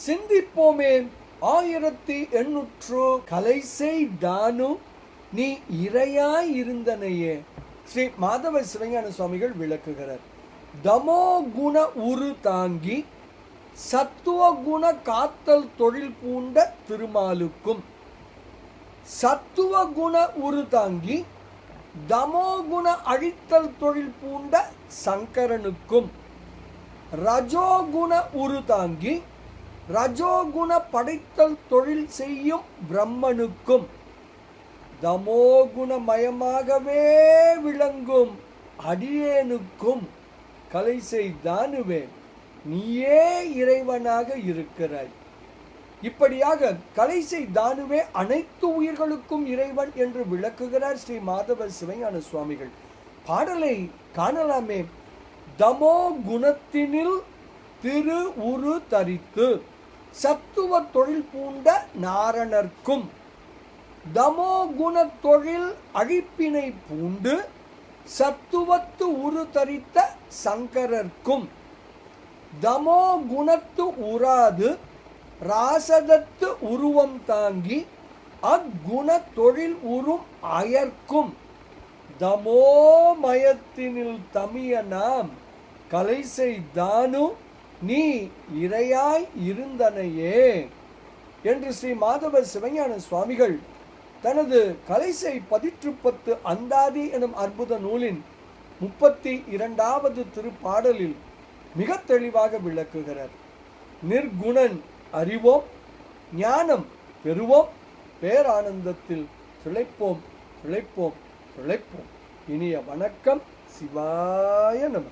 சிந்திப்போமே. 1800 கலைசை தானு நீ இறையாய் இருந்தனையே. ஸ்ரீ மாதவ சிவஞான சுவாமிகள் விளக்குகிறார். தமோ குண உரு தாங்கி சத்துவ குண காத்தல் தொழில் பூண்ட திருமாலுக்கும், சத்துவ குண உரு தாங்கி தமோகுண அழித்தல் தொழில் பூண்ட சங்கரனுக்கும், ரஜோகுண உரு தாங்கி ரஜோகுண படைத்தல் தொழில் செய்யும் பிரம்மனுக்கும், தமோகுணமயமாகவே விளங்கும் அடியேனுக்கும் கலைசை தானுவே நீயே இறைவனாக இருக்கிறாய். இப்படியாக கலைசை தானுவே அனைத்து உயிர்களுக்கும் இறைவன் என்று விளக்குகிறார் ஸ்ரீ மாதவ சிவஞான சுவாமிகள். பாடலை காணலாமே. தமோ குணத்தினில் திரு உரு தரித்து சத்துவ தொழில் பூண்ட நாரணர்க்கும், தமோ குண தொழில் அழிப்பினை பூண்டு சத்துவத்து உரு தரித்த சங்கரர்க்கும், தமோ குணத்து உராது ராசதத்து உருவம் தாங்கி அக்குண தொழில் உறும் அயர்க்கும், தமோமயத்தினில் தமிய நாம் கலைசை தானு நீ இறையாய் இருந்தனையே என்று ஸ்ரீ மாதவ சிவஞான சுவாமிகள் தனது கலைசை 10 அந்தாதி எனும் அற்புத நூலின் 32வது திருப்பாடலில் மிக தெளிவாக விளக்குகிறார். நிர்குணன் அறிவோம், ஞானம் பெறுவோம், பேரானந்தத்தில் திளைப்போம் திளைப்போம் திளைப்போம். இனிய வணக்கம். சிவாய நம.